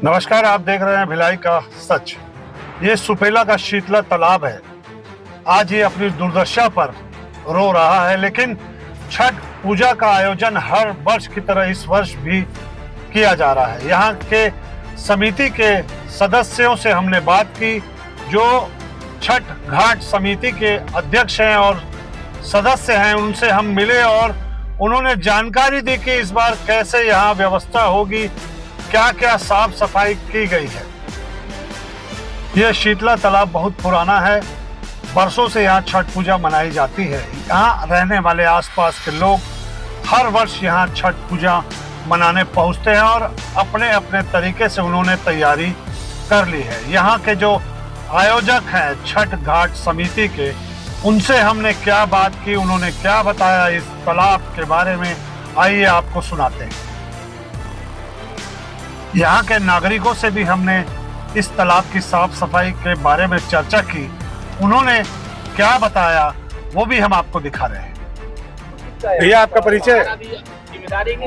नमस्कार, आप देख रहे हैं भिलाई का सच। ये सुपेला का शीतला तालाब है। आज ये अपनी दुर्दशा पर रो रहा है, लेकिन छठ पूजा का आयोजन हर वर्ष की तरह इस वर्ष भी किया जा रहा है। यहाँ के समिति के सदस्यों से हमने बात की, जो छठ घाट समिति के अध्यक्ष हैं और सदस्य हैं, उनसे हम मिले और उन्होंने जानकारी दी कि इस बार कैसे यहाँ व्यवस्था होगी, क्या क्या साफ सफाई की गई है। यह शीतला तालाब बहुत पुराना है, बरसों से यहाँ छठ पूजा मनाई जाती है। यहाँ रहने वाले आसपास के लोग हर वर्ष यहाँ छठ पूजा मनाने पहुँचते हैं और अपने अपने तरीके से उन्होंने तैयारी कर ली है। यहाँ के जो आयोजक हैं छठ घाट समिति के, उनसे हमने क्या बात की, उन्होंने क्या बताया इस तालाब के बारे में, आइए आपको सुनाते हैं। यहाँ के नागरिकों से भी हमने इस तालाब की साफ सफाई के बारे में चर्चा की। उन्होंने क्या बताया वो भी हम आपको दिखा रहे हैं। भैया, आपका परिचय?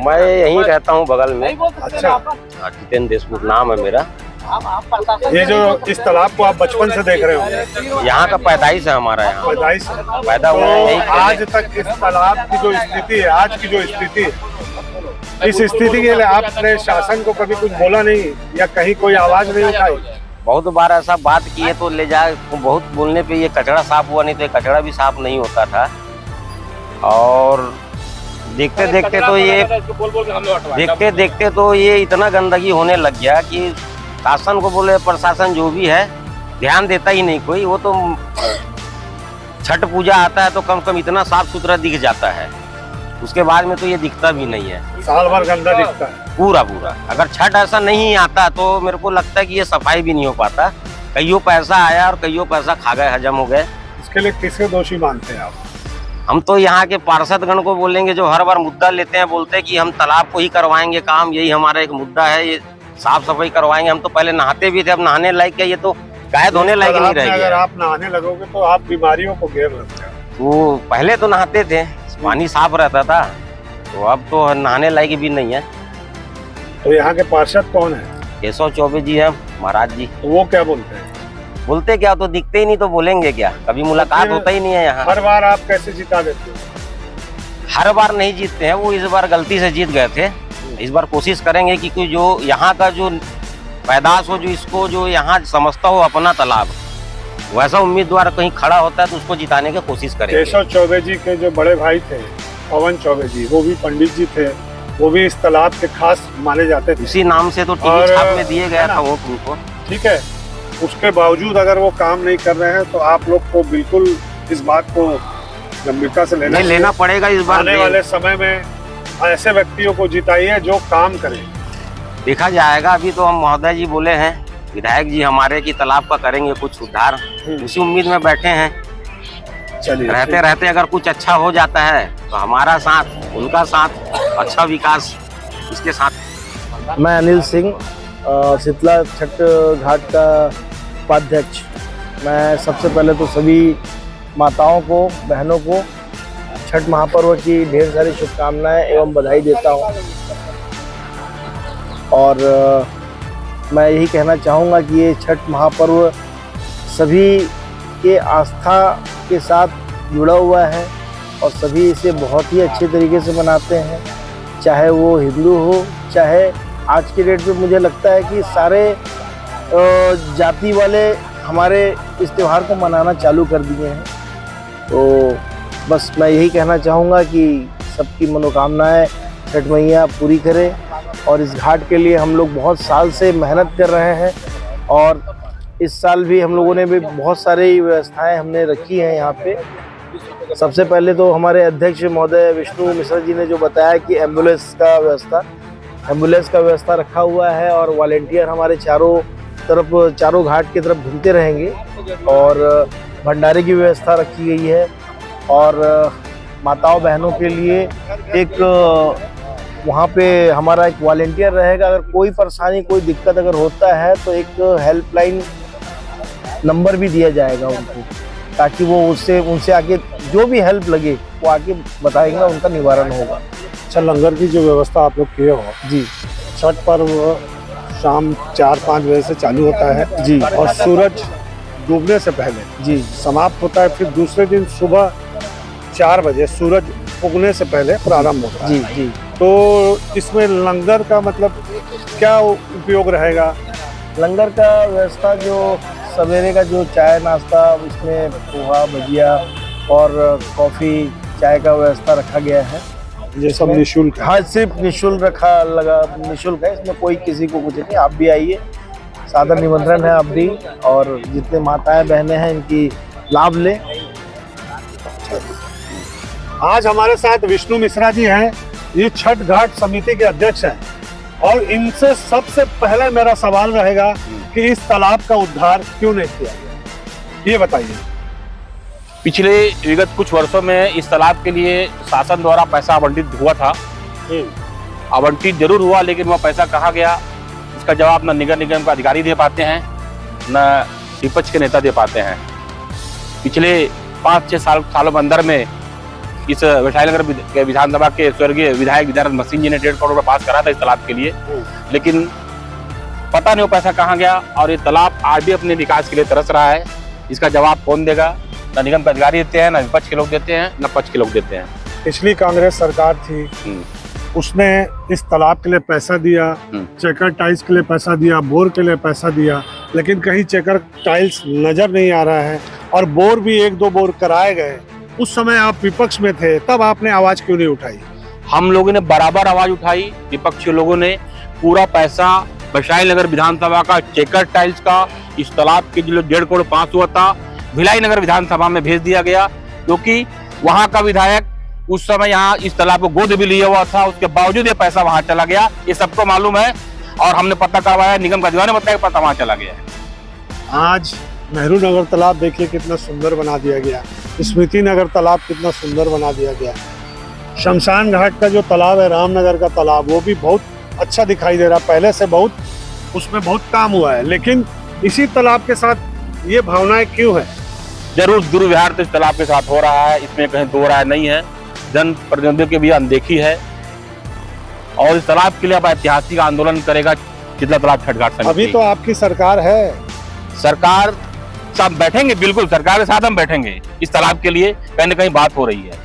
मैं यहीं रहता हूँ बगल में। अच्छा, जितेंद्र देशमुख नाम है मेरा। ये जो इस तालाब को आप बचपन से देख रहे होंगे, यहाँ का पैदाइश है हमारा, यहाँ पैदाइश पैदा हुआ है यहीं। आज तक इस तालाब की जो स्थिति है, आज की जो स्थिति है, इस स्थिति के लिए आपने शासन को कभी कुछ बोला नहीं या कहीं कोई आवाज नहीं उठाई? बहुत बार ऐसा बात किए तो ले जाए, बहुत बोलने पे ये कचरा साफ हुआ, नहीं तो ये कचरा भी साफ नहीं होता था। और देखते देखते तो ये इतना गंदगी होने लग गया कि शासन को बोले, प्रशासन जो भी है ध्यान देता ही नहीं कोई। वो तो छठ पूजा आता है तो कम कम इतना साफ सुथरा दिख जाता है, उसके बाद में तो ये दिखता भी नहीं है। साल भर गंदा दिखता है पूरा। अगर छठ ऐसा नहीं आता तो मेरे को लगता है कि ये सफाई भी नहीं हो पाता। कईयों पैसा आया और कईयों पैसा खा गए, हजम हो गए। इसके लिए किसके दोषी मानते हैं आप? हम तो यहाँ के पार्षदगण को बोलेंगे, जो हर बार मुद्दा लेते हैं, बोलते हैं कि हम तालाब को ही करवाएंगे काम, यही हमारा एक मुद्दा है, ये साफ सफाई करवाएंगे। हम तो पहले नहाते भी थे, अब नहाने लायक क्या, ये तो गाय धोने लायक नहीं रहेगी। अगर आप नहाने लगोगे तो आप बीमारियों को घेर लेते हैं। वो पहले तो नहाते थे, पानी साफ रहता था, तो अब तो नहाने लायक भी नहीं है। तो यहाँ के पार्षद कौन है? केशव चौबे जी है महाराज जी। तो वो क्या बोलते हैं? बोलते क्या, तो दिखते ही नहीं तो बोलेंगे क्या, कभी मुलाकात होता ही नहीं है यहाँ। हर बार आप कैसे जिता देते हो? हर बार नहीं जीतते हैं, वो इस बार गलती से जीत गए थे। इस बार कोशिश करेंगे कि कोई जो यहाँ का जो पैदाश हो, जो इसको जो यहाँ समझता हो अपना तालाब, वैसा उम्मीदवार कहीं खड़ा होता है तो उसको जिताने की कोशिश करेंगे। केशव चौबे जी के जो बड़े भाई थे पवन चौबे जी, वो भी पंडित जी थे, वो भी इस तालाब के खास माने जाते थे। उसी नाम से तो टीवी छाप में दिए गया था वोट उनको। ठीक है, उसके बावजूद अगर वो काम नहीं कर रहे हैं तो आप लोग को बिल्कुल इस बात को गंभीरता से लेना पड़ेगा। इस बार आने वाले समय में ऐसे व्यक्तियों को जिताइए जो काम करें। देखा जाएगा। अभी तो हम महोदय जी बोले हैं, विधायक जी हमारे, की तालाब का करेंगे कुछ उद्धार, उसी उम्मीद में बैठे हैं। चलिए, रहते रहते अगर कुछ अच्छा हो जाता है तो हमारा साथ, उनका साथ, अच्छा विकास इसके साथ। मैं अनिल सिंह, शीतला छठ घाट का उपाध्यक्ष। मैं सबसे पहले तो सभी माताओं को, बहनों को छठ महापर्व की ढेर सारी शुभकामनाएं एवं बधाई देता हूं। और मैं यही कहना चाहूँगा कि ये छठ महापर्व सभी के आस्था के साथ जुड़ा हुआ है और सभी इसे बहुत ही अच्छे तरीके से मनाते हैं, चाहे वो हिंदू हो, चाहे आज के डेट में मुझे लगता है कि सारे जाति वाले हमारे इस त्यौहार को मनाना चालू कर दिए हैं। तो बस मैं यही कहना चाहूँगा कि सबकी मनोकामनाएं छठ मैया पूरी करे। और इस घाट के लिए हम लोग बहुत साल से मेहनत कर रहे हैं और इस साल भी हम लोगों ने भी बहुत सारी व्यवस्थाएं हमने रखी हैं यहाँ पे। सबसे पहले तो हमारे अध्यक्ष महोदय विष्णु मिश्रा जी ने जो बताया कि एम्बुलेंस का व्यवस्था रखा हुआ है और वॉलेंटियर हमारे चारों घाट की तरफ घूमते रहेंगे और भंडारे की व्यवस्था रखी गई है। और माताओं बहनों के लिए एक वहाँ पे हमारा एक वॉलेंटियर रहेगा। अगर कोई परेशानी, कोई दिक्कत अगर होता है तो एक हेल्पलाइन नंबर भी दिया जाएगा उनको, ताकि वो उनसे आके जो भी हेल्प लगे वो आके बताएंगे, उनका निवारण होगा। अच्छा, लंगर की जो व्यवस्था आप लोग किए हो जी, छठ पर्व शाम 4-5 बजे से चालू होता है जी और सूरज डूबने से पहले जी समाप्त होता है। फिर दूसरे दिन सुबह 4 बजे सूरज उगने से पहले प्रारंभ होता है। जी जी। तो इसमें लंगर का मतलब क्या उपयोग रहेगा? लंगर का व्यवस्था जो सवेरे का जो चाय नाश्ता, इसमें पोहा भजिया और कॉफ़ी चाय का व्यवस्था रखा गया है। ये सब निःशुल्क है। हाँ, सिर्फ निःशुल्क निःशुल्क है, इसमें कोई किसी को कुछ नहीं। आप भी आइए, सादर निमंत्रण है आप भी, और जितने माताएं बहनें हैं इनकी लाभ लें। आज हमारे साथ विष्णु मिश्रा जी हैं, ये छठ घाट समिति के अध्यक्ष हैं, और इनसे सबसे पहले मेरा सवाल रहेगा कि इस तालाब का उद्धार क्यों नहीं किया गया, ये बताइए। पिछले विगत कुछ वर्षों में इस तालाब के लिए शासन द्वारा पैसा आवंटित हुआ था। आवंटित जरूर हुआ, लेकिन वह पैसा कहाँ गया इसका जवाब न नगर निगम का अधिकारी दे पाते हैं, न विपक्ष के नेता दे पाते हैं। पिछले 5-6 सालों के अंदर में इस वैशाली नगर के विधानसभा के स्वर्गीय विधायक विद्यानंद मसीन जी ने 1.5 करोड़ रुपये पास करा था इस तालाब के लिए, लेकिन पता नहीं वो पैसा कहाँ गया। और ये तालाब आज भी अपने विकास के लिए तरस रहा है। इसका जवाब कौन देगा? न निगम के अधिकारी देते हैं, न विपक्ष के लोग देते हैं, न पक्ष के लोग देते हैं। पिछली कांग्रेस सरकार थी, उसने इस तालाब के लिए पैसा दिया, चेकर टाइल्स के लिए पैसा दिया, बोर के लिए पैसा दिया, लेकिन कहीं चेकर टाइल्स नजर नहीं आ रहा है, और बोर भी 1-2 बोर कराए गए। उस समय आप विपक्ष में थे, तब आपने आवाज क्यों नहीं उठाई? हम लोगों ने बराबर आवाज उठाई, विपक्षी लोगों ने। पूरा पैसा वैशाली नगर विधानसभा का चेकर टाइल्स का इस तालाब के जो 1.5 करोड़ पास हुआ था, भिलाई नगर विधानसभा में भेज दिया गया, क्योंकि वहां का विधायक उस समय यहाँ इस तालाब को गोद भी लिया हुआ था। उसके बावजूद ये पैसा वहां चला गया, ये सबको मालूम है, और हमने पता करवाया, निगम का अधिकारी ने बताया कि पता वहां चला गया है। आज नेहरू नगर तालाब देखिए कितना सुंदर बना दिया गया, स्मृति नगर तालाब कितना सुंदर बना दिया गया, शमशान घाट का जो तालाब है, रामनगर का तालाब, वो भी बहुत अच्छा दिखाई दे रहा। पहले से बहुत उसमें बहुत काम हुआ है, लेकिन इसी तालाब के साथ ये भावनाएं क्यों है? जरूर दुर्व्यवहार तो इस तालाब के साथ हो रहा है, इसमें कहीं दो राय नहीं है। जन प्रतिनिधियों की भी अनदेखी है, और इस तालाब के लिए अब ऐतिहासिक आंदोलन करेगा चितला तालाब छठ घाट समिति। अभी तो आपकी सरकार है, सरकार साथ बैठेंगे, बिल्कुल सरकार के साथ हम बैठेंगे। इस तालाब के लिए कहीं न कहीं बात हो रही है।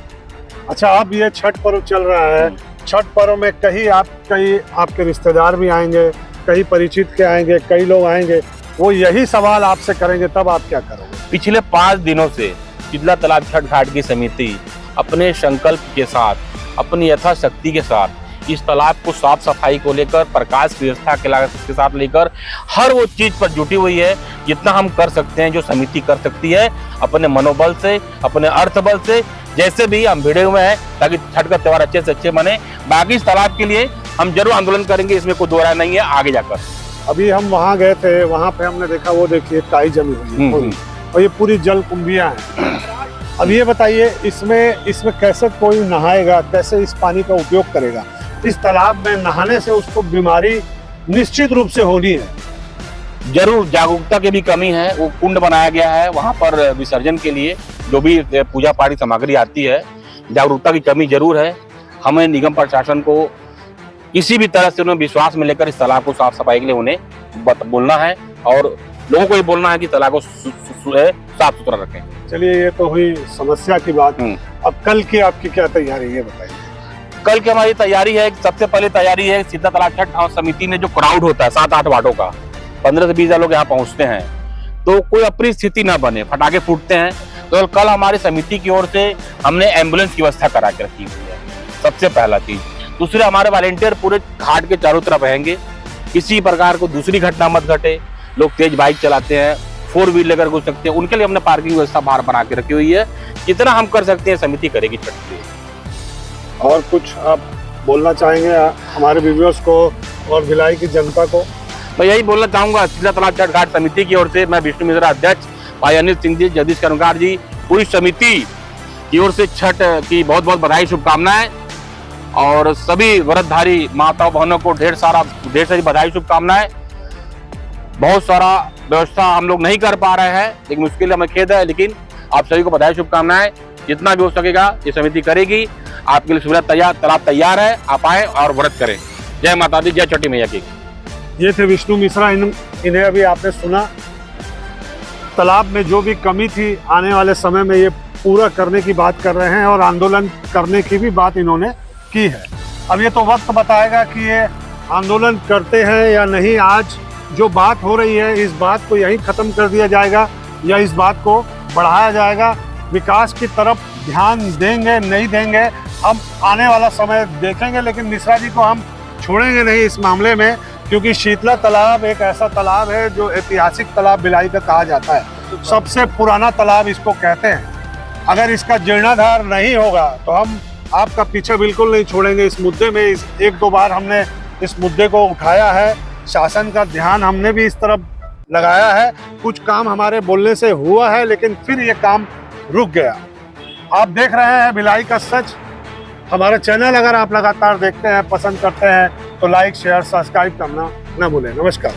अच्छा, अब ये छठ पर्व चल रहा है, छठ पर्व में कहीं आपके रिश्तेदार भी आएंगे, कई परिचित के आएंगे, कई लोग आएंगे, वो यही सवाल आपसे करेंगे, तब आप क्या करोगे? पिछले 5 दिनों से चितला तालाब छठ घाट की समिति अपने संकल्प के साथ, अपनी यथाशक्ति के साथ इस तालाब को साफ सफाई को लेकर, प्रकाश व्यवस्था के साथ लेकर हर वो चीज पर जुटी हुई है। जितना हम कर सकते हैं, जो समिति कर सकती है, अपने मनोबल से, अपने अर्थबल से, जैसे भी हम भिड़े हुए हैं, ताकि छठ का त्योहार अच्छे से अच्छे बने। बाकी इस तालाब के लिए हम जरूर आंदोलन करेंगे, इसमें कोई दो राय नहीं है आगे जाकर। अभी हम वहाँ गए थे, वहाँ पे हमने देखा, वो देखिए टाई जमी हुई है, और ये पूरी जल कुंभियां हैं। अब ये बताइए, इसमें कैसे कोई नहाएगा, कैसे इस पानी का उपयोग करेगा? इस तालाब में नहाने से उसको बीमारी निश्चित रूप से होनी है। जरूर जागरूकता की भी कमी है। वो कुंड बनाया गया है वहां पर विसर्जन के लिए, जो भी पूजा पाठी सामग्री आती है, जागरूकता की कमी जरूर है। हमें निगम प्रशासन को किसी भी तरह से उन्हें विश्वास में लेकर इस तालाब को साफ सफाई के लिए उन्हें बोलना है, और लोगों को ये बोलना है कि तालाब को साफ सुथरा रखें। चलिए, ये तो हुई समस्या की बात। अब कल की आपकी क्या तैयारी है, ये बताइए। कल की हमारी तैयारी है, सबसे पहले तैयारी है चितला तालाब छठ घाट समिति में जो क्राउड होता है 7-8 वार्डों का, 15 से 20 हजार लोग यहाँ पहुंचते हैं, तो कोई अपनी स्थिति ना बने, फटाके फूटते हैं। तो कल हमारी समिति की ओर से हमने एम्बुलेंस की व्यवस्था करा के रखी हुई है, सबसे पहला चीज। दूसरे, हमारे वॉलेंटियर पूरे घाट के चारों तरफ रहेंगे, किसी प्रकार को दूसरी घटना मत घटे। लोग तेज बाइक चलाते हैं, 4 व्हील लेकर घुस सकते हैं, उनके लिए हमने पार्किंग व्यवस्था बाहर बना के रखी हुई है। जितना हम कर सकते हैं समिति करेगी छठ के लिए। और कुछ आप बोलना चाहेंगे हमारे व्यूअर्स को और भिलाई की जनता को? मैं यही बोलना चाहूंगा, चितला तालाब छठ घाट समिति की ओर से मैं विष्णु मिश्रा अध्यक्ष, भाई अनिल सिंह जी, जगदीश कर्मकार जी, पूरी समिति की ओर से छठ की बहुत बहुत बधाई, शुभकामनाएं। और सभी व्रतधारी माताओं बहनों को ढेर सारी बधाई, शुभकामनाएं। बहुत सारा व्यवस्था हम लोग नहीं कर पा रहे हैं, लेकिन उसके लिए हमें खेद है, लेकिन आप सभी को बधाई, शुभकामनाएं। जितना भी हो सकेगा ये समिति करेगी। आपके लिए सुविधा तैयार, तालाब तैयार है, आप आए और व्रत करें। जय माता दी, जय छठी मैया की। ये थे विष्णु मिश्रा। इन्हें अभी आपने सुना। तालाब में जो भी कमी थी आने वाले समय में ये पूरा करने की बात कर रहे हैं और आंदोलन करने की भी बात इन्होंने की है। अब ये तो वक्त बताएगा कि ये आंदोलन करते हैं या नहीं। आज जो बात हो रही है इस बात को यहीं ख़त्म कर दिया जाएगा या इस बात को बढ़ाया जाएगा। विकास की तरफ ध्यान देंगे नहीं देंगे हम आने वाला समय देखेंगे, लेकिन मिश्रा जी को हम छोड़ेंगे नहीं इस मामले में, क्योंकि शीतला तालाब एक ऐसा तालाब है जो ऐतिहासिक तालाब भिलाई का कहा जाता है। सबसे पुराना तालाब इसको कहते हैं। अगर इसका जीर्णोद्धार नहीं होगा तो हम आपका पीछे बिल्कुल नहीं छोड़ेंगे इस मुद्दे में। एक दो बार हमने इस मुद्दे को उठाया है, शासन का ध्यान हमने भी इस तरफ लगाया है। कुछ काम हमारे बोलने से हुआ है, लेकिन फिर ये काम रुक गया। आप देख रहे हैं भिलाई का सच। हमारा चैनल अगर आप लगातार देखते हैं, पसंद करते हैं तो लाइक शेयर सब्सक्राइब करना न भूलें। नमस्कार।